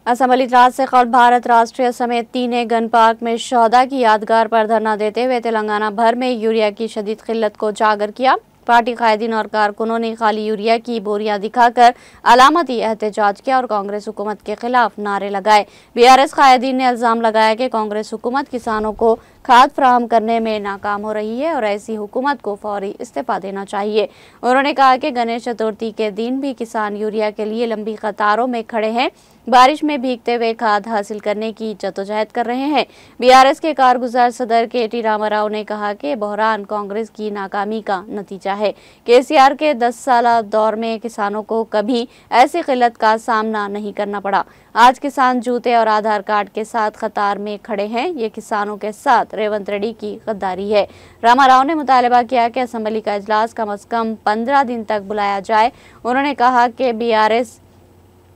असम इजलास से कल भारत राष्ट्रीय समेत 3 गन पार्क में शहदा की यादगार पर धरना देते हुए तेलंगाना भर में यूरिया की शदीद किल्लत को उजागर किया। पार्टी कायदीन और कारकुनों ने खाली यूरिया की बोरियां दिखाकर अलामती एहतजाज किया और कांग्रेस हुकूमत के खिलाफ नारे लगाए। बीआरएस कायदीन ने इल्जाम लगाया कि कांग्रेस हुकूमत किसानों को खाद फराहम करने में नाकाम हो रही है और ऐसी हुकूमत को फौरी इस्तीफा देना चाहिए। उन्होंने कहा कि गणेश चतुर्थी के दिन भी किसान यूरिया के लिए लंबी कतारों में खड़े हैं, बारिश में भीगते हुए खाद हासिल करने की जद्दोजहद कर रहे हैं। बीआरएस के कारगुजार सदर के.टी. रामाराव ने कहा कि बहरान कांग्रेस की नाकामी का नतीजा है। केसीआर के 10 साल दौर में किसानों को कभी ऐसी किल्लत का सामना नहीं करना पड़ा। आज किसान जूते और आधार कार्ड के साथ कतार में खड़े हैं। ये किसानों के साथ रेवंत रेड्डी की गद्दारी है। रामाराव ने मुतालबा किया कि असेंबली का इजलास कम से कम 15 दिन तक बुलाया जाए। उन्होंने कहा कि बीआरएस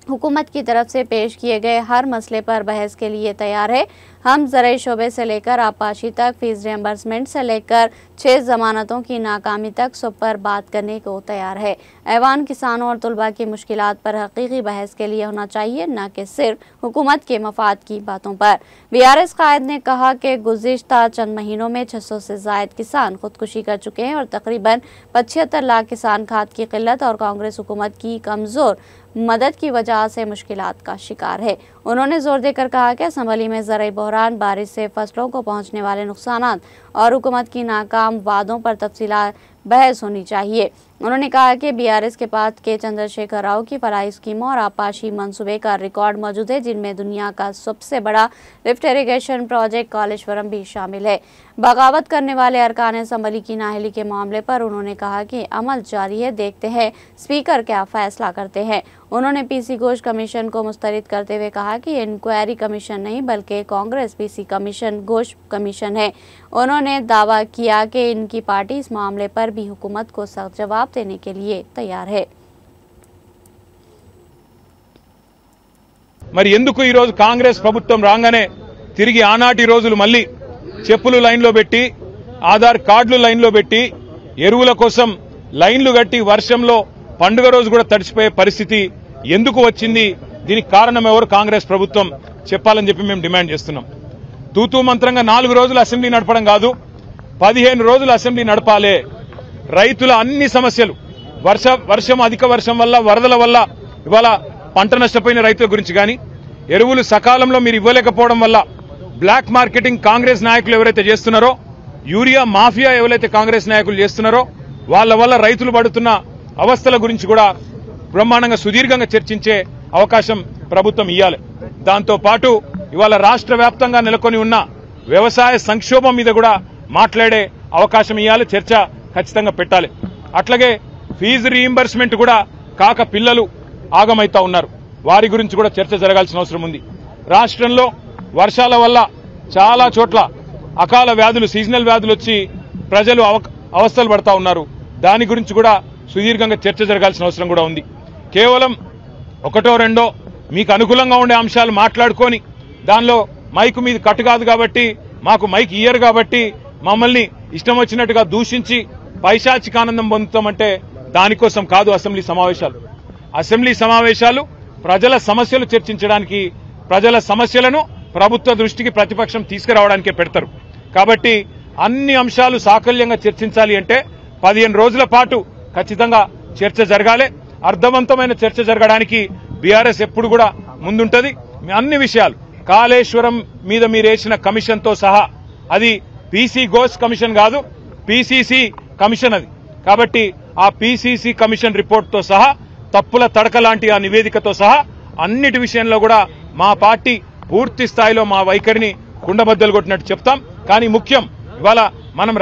हुकूमत की तरफ से पेश किए गए हर मसले पर बहस के लिए तैयार है। हम ज़राई शोबे से लेकर आबपाशी तक, फीस रियम्बर्समेंट से लेकर 6 जमानतों की नाकामी तक सब पर बात करने को तैयार है। ऐवान किसानों और तुलबा की मुश्किलात पर हकीकी बहस के लिए होना चाहिए, न कि सिर्फ हुकूमत के मफाद की बातों पर। बीआरएस कायद ने कहा कि गुज़िश्ता चंद महीनों में 600 से ज़ायद किसान खुदकुशी कर चुके हैं और तकरीबन 75 लाख किसान खाद की किल्लत और कांग्रेस हुकूमत की कमज़ोर मदद की वजह से मुश्किलात का शिकार है। उन्होंने जोर देकर कहा कि असम्बली में ज़राई बहरान, बारिश से फसलों को पहुंचने वाले नुकसानात और हुकूमत की नाकाम वादों पर तफसीलात बहस होनी चाहिए। उन्होंने कहा कि बीआरएस के पास के चंद्रशेखर राव की फलाही स्कीमों और आबपाशी मंसूबे का रिकॉर्ड मौजूद है, जिनमें दुनिया का सबसे बड़ा लिफ्ट इरीगेशन प्रोजेक्ट कालेश्वरम भी शामिल है। बगावत करने वाले अरकान असम्बली की नाअहली के मामले पर उन्होंने कहा कि अमल जारी है, देखते हैं स्पीकर क्या फैसला करते हैं। उन्होंने पीसी घोष कमीशन को मुस्तरद करते हुए कहा कि इंक्वायरी कमीशन नहीं बल्कि Congress PC commission Ghosh commission है। उन्होंने दावा किया कि इनकी पार्टी इस मामले पर भी हुकूमत को सख्त जवाब देने के लिए तैयार है। మరి ఎందుకు ఈ రోజు కాంగ్రెస్ ప్రభుత్వం రాగానే తిరిగి ఆనాటి రోజులు మళ్ళీ చెప్పులు లైన్లో పెట్టి, ఆధార్ కార్డులు లైన్లో పెట్టి, ఎరువుల కోసం లైన్లు కట్టి వర్షంలో పండుగ రోజు కూడా తడిచిపోయే పరిస్థితి ఎందుకు వచ్చింది? దీనికి కారణం ఎవరు? కాంగ్రెస్ ప్రభుత్వం చెప్పాలని చెప్పి మేము డిమాండ్ చేస్తున్నాం. తూతూ మంత్రంగా 4 రోజులు అసెంబ్లీ నడపడం కాదు, 15 రోజులు అసెంబ్లీ నడపాలే. రైతుల అన్ని సమస్యలు, వర్షం అధిక వర్షం వల్ల, వరదల వల్ల ఇవాళ పంట నష్టపోయిన రైతుల గురించి కానీ, ఎరువులు సకాలంలో మీరు ఇవ్వలేకపోవడం వల్ల బ్లాక్ మార్కెటింగ్ కాంగ్రెస్ నాయకులు ఎవరైతే చేస్తున్నారో, యూరియా మాఫియా ఎవరైతే కాంగ్రెస్ నాయకులు చేస్తున్నారో వాళ్ళ వల్ల రైతులు పడుతున్న అవస్థల గురించి కూడా బ్రహ్మాండంగా సుదీర్ఘంగా చర్చించే అవకాశం ప్రభుత్వం ఇవ్వాలి. దాంతో పాటు ఇవాళ రాష్ట్ర వ్యాప్తంగా నెలకొని ఉన్న వ్యవసాయ సంక్షోభం మీద కూడా మాట్లాడే అవకాశం ఇవ్వాలి, చర్చ ఖచ్చితంగా పెట్టాలి. అట్లాగే ఫీజు రీయింబర్స్మెంట్ కూడా కాక పిల్లలు ఆగమైతా ఉన్నారు, వారి గురించి కూడా చర్చ జరగాల్సిన అవసరం ఉంది. రాష్ట్రంలో వర్షాల వల్ల చాలా చోట్ల అకాల వ్యాధులు, సీజనల్ వ్యాధులు వచ్చి ప్రజలు అవస్థలు పడతా ఉన్నారు. దాని గురించి కూడా సుదీర్ఘంగా చర్చ జరగాల్సిన అవసరం కూడా ఉంది. కేవలం ఒకటో రెండో మీకు అనుకూలంగా ఉండే అంశాలు మాట్లాడుకొని దానిలో మైకు మీద కట్టు కాదు కాబట్టి, మాకు మైక్ ఇయ్యరు కాబట్టి మమ్మల్ని ఇష్టం వచ్చినట్టుగా దూషించి పైశాచిక ఆనందం పొందుతామంటే దానికోసం కాదు అసెంబ్లీ సమావేశాలు. అసెంబ్లీ సమావేశాలు ప్రజల సమస్యలు చర్చించడానికి, ప్రజల సమస్యలను ప్రభుత్వ దృష్టికి ప్రతిపక్షం తీసుకురావడానికే పెడతారు. కాబట్టి అన్ని అంశాలు సాకల్యంగా చర్చించాలి అంటే 15 రోజుల పాటు ఖచ్చితంగా చర్చ జరగాలి. అర్థవంతమైన చర్చ జరగడానికి బీఆర్ఎస్ ఎప్పుడు కూడా ముందుంటది. అన్ని విషయాలు, కాళేశ్వరం మీద మీరేసిన కమిషన్తో సహా, అది పీసీ ఘోష్ కమిషన్ కాదు, పీసీసీ కమిషన్ అది. కాబట్టి ఆ పీసీసీ కమిషన్ రిపోర్ట్తో సహా, తప్పుల తడక లాంటి ఆ నివేదికతో సహా అన్నిటి విషయంలో కూడా మా పార్టీ పూర్తి స్థాయిలో మా వైఖరిని కుండబద్దలు కొట్టినట్టు చెప్తాం. కానీ ముఖ్యం, ఇవాళ మనం